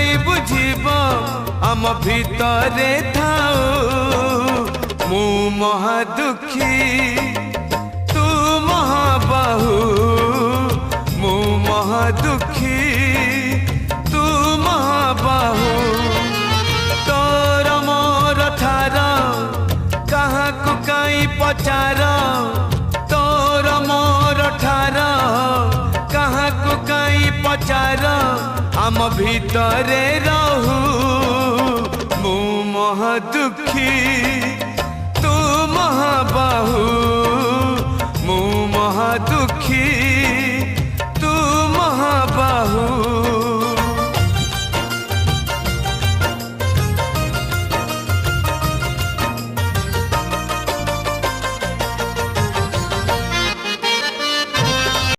काई बुझीब आम भितरे थाऊ मु महादुखी तू महाबाहु मु महादुखी तू महाबाहु तोर मोर ठार कहाँ को काई पचार तोर मोर ठार कहाँ को काई पचार आम भितरे रहू मु महादुखी तू महाबाहु।